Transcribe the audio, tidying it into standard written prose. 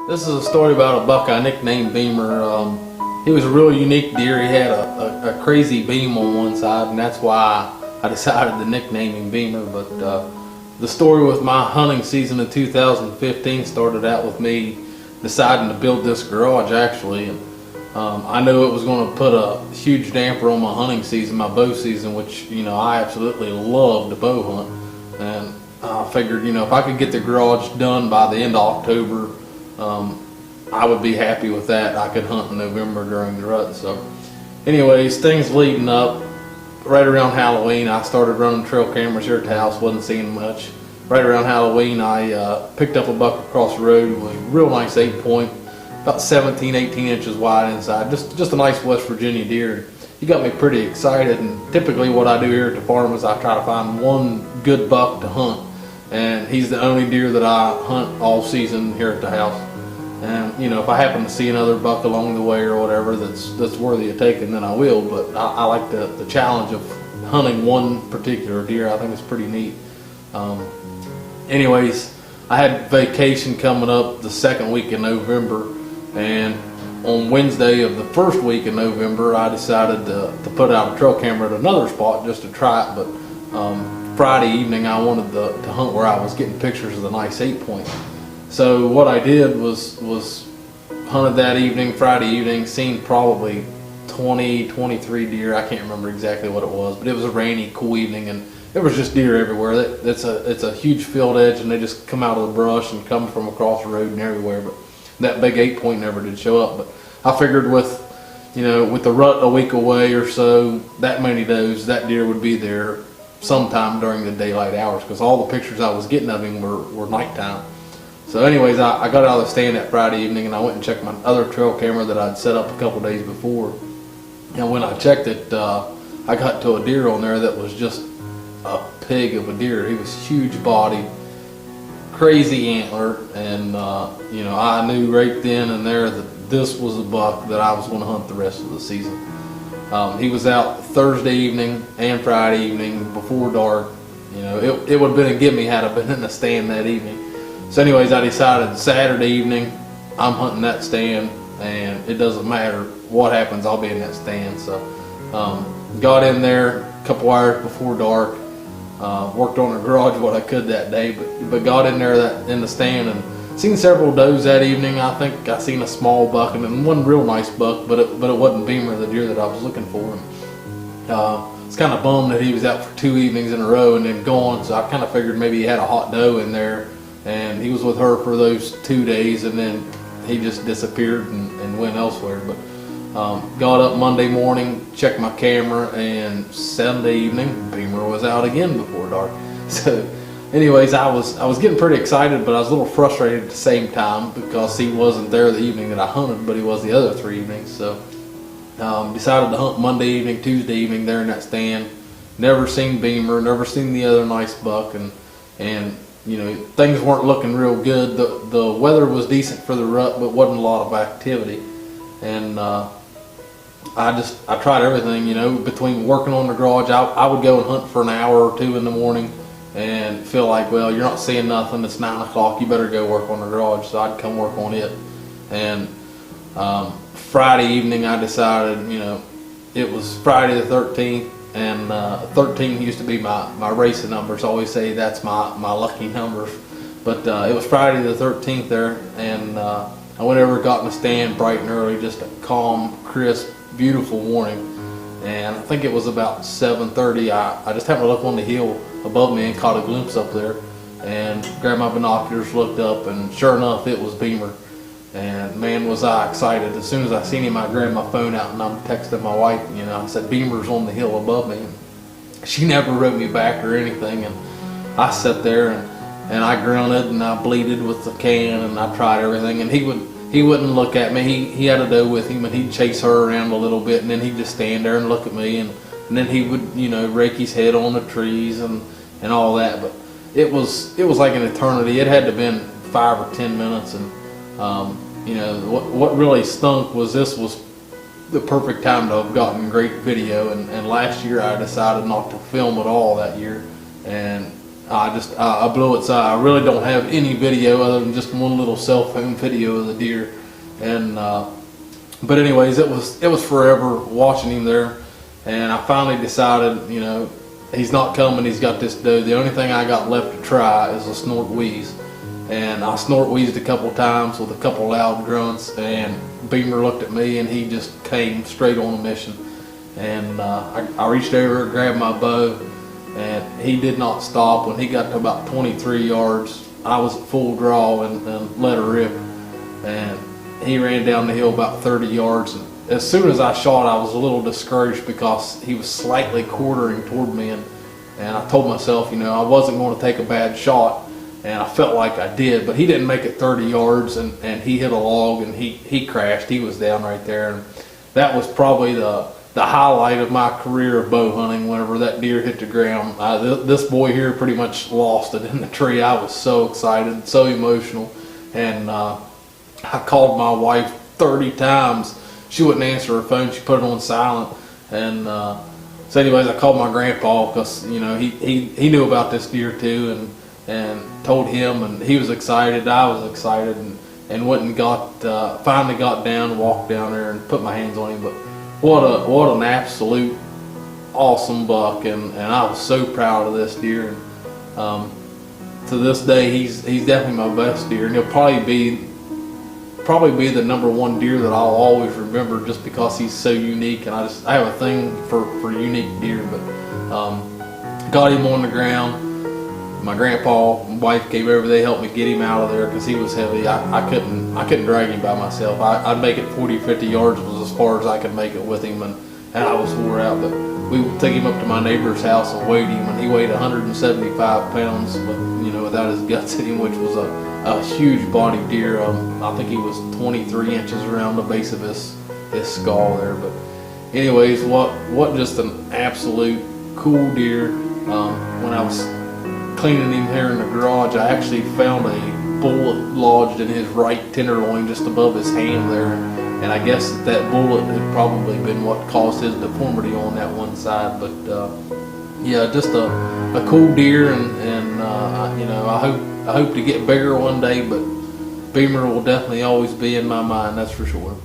This is a story about a buck I nicknamed Beamer. He was a really unique deer. He had a crazy beam on one side, and that's why I decided to nickname him Beamer. But the story with my hunting season in 2015 started out with me deciding to build this garage, actually. And I knew it was going to put a huge damper on my hunting season, my bow season, which, you know, I absolutely love to bow hunt. And I figured, you know, if I could get the garage done by the end of October, I would be happy with that. I could hunt in November during the rut. So anyways, things leading up, right around Halloween, I started running trail cameras here at the house, wasn't seeing much. Right around Halloween, I picked up a buck across the road. It was a real nice 8-point, about 17, 18 inches wide inside. Just a nice West Virginia deer. He got me pretty excited, and typically what I do here at the farm is I try to find one good buck to hunt, and he's the only deer that I hunt all season here at the house. And you know, if I happen to see another buck along the way or whatever that's worthy of taking, then I will. But I like the challenge of hunting one particular deer. I think it's pretty neat. Anyways, I had vacation coming up the second week in November, and on Wednesday of the first week in November, I decided to put out a trail camera at another spot just to try it. But Friday evening, I wanted to hunt where I was getting pictures of the nice 8-point. So what I did was hunted that evening, Friday evening, seen probably 20, 23 deer. I can't remember exactly what it was, but it was a rainy, cool evening, and there was just deer everywhere. It's a huge field edge, and they just come out of the brush and come from across the road and everywhere. But that big 8-point never did show up. But I figured with the rut a week away or so, that many does, that deer would be there sometime during the daylight hours, because all the pictures I was getting of him were nighttime. So anyways, I got out of the stand that Friday evening, and I went and checked my other trail camera that I'd set up a couple days before. And when I checked it, I got to a deer on there that was just a pig of a deer. He was huge bodied, crazy antler, and you know, I knew right then and there that this was a buck that I was going to hunt the rest of the season. He was out Thursday evening and Friday evening before dark. You know, it would have been a gimme had I been in the stand that evening. So anyways, I decided Saturday evening I'm hunting that stand, and it doesn't matter what happens, I'll be in that stand. So got in there a couple hours before dark, worked on the garage what I could that day, but got in there in the stand and seen several does that evening. I think I seen a small buck and one real nice buck, but it wasn't Beamer, the deer that I was looking for. And it's kind of bummed that he was out for 2 evenings in a row and then gone, so I kind of figured maybe he had a hot doe in there, and he was with her for those 2 days, and then he just disappeared and went elsewhere. But got up Monday morning, checked my camera, and Sunday evening Beamer was out again before dark. So anyways, I was getting pretty excited, but I was a little frustrated at the same time because he wasn't there the evening that I hunted, but he was the other 3 evenings. So decided to hunt Monday evening, Tuesday evening there in that stand. Never seen Beamer, never seen the other nice buck, and you know, things weren't looking real good. The weather was decent for the rut, but wasn't a lot of activity. And I tried everything, you know, between working on the garage. I would go and hunt for an hour or 2 in the morning and feel like, well, you're not seeing nothing, it's 9 o'clock, you better go work on the garage. So I'd come work on it. And Friday evening I decided, you know, it was Friday the 13th, and 13 used to be my racing numbers. I always say that's my lucky number. But it was Friday the 13th there, and I went over, got in the stand bright and early, just a calm, crisp, beautiful morning. And I think it was about 7:30. I just happened to look on the hill above me and caught a glimpse up there, and grabbed my binoculars, looked up, and sure enough, it was Beamer. And man, was I excited. As soon as I seen him, I grabbed my phone out and I'm texting my wife, you know, I said, Beamer's on the hill above me. And she never wrote me back or anything, and I sat there and I grunted and I bleated with the can, and I tried everything, and he wouldn't look at me. He had a doe with him, and he'd chase her around a little bit, and then he'd just stand there and look at me, and then he would, you know, rake his head on the trees and all that. But it was like an eternity. It had to have been 5 or 10 minutes, and you know, what really stunk was this was the perfect time to have gotten great video, and last year I decided not to film at all that year, and I blew it. So I really don't have any video other than just one little cell phone video of the deer. And but anyways, it was forever watching him there. And I finally decided, you know, he's not coming. He's got this doe. The only thing I got left to try is a snort wheeze. And I snort wheezed a couple times with a couple loud grunts, and Beamer looked at me and he just came straight on a mission. And I reached over and grabbed my bow, and he did not stop. When he got to about 23 yards, I was at full draw and let her rip. And he ran down the hill about 30 yards. And as soon as I shot, I was a little discouraged because he was slightly quartering toward me. And I told myself, you know, I wasn't going to take a bad shot. And I felt like I did, but he didn't make it 30 yards, and he hit a log, and he crashed. He was down right there, and that was probably the highlight of my career of bow hunting. Whenever that deer hit the ground, this boy here pretty much lost it in the tree. I was so excited, so emotional, and I called my wife 30 times. She wouldn't answer her phone. She put it on silent, and so anyways, I called my grandpa because, you know, he knew about this deer too, and told him, and he was excited. I was excited, and went and finally got down, walked down there, and put my hands on him. But what an absolute awesome buck, and I was so proud of this deer. And to this day, he's definitely my best deer, and he'll probably be the #1 deer that I'll always remember, just because he's so unique. And I have a thing for unique deer. But got him on the ground. My grandpa and wife came over. They helped me get him out of there because he was heavy. I couldn't drag him by myself. I'd make it 40, 50 yards was as far as I could make it with him, and I was wore out. But we took him up to my neighbor's house and weighed him, and he weighed 175 pounds, without his guts in him, which was a huge body deer. I think he was 23 inches around the base of his skull there. But anyways, what just an absolute cool deer. When I was cleaning him here in the garage, I actually found a bullet lodged in his right tenderloin just above his hand there, and I guess that bullet had probably been what caused his deformity on that one side. But yeah, just a cool deer, and I hope to get bigger one day, but Beamer will definitely always be in my mind, that's for sure.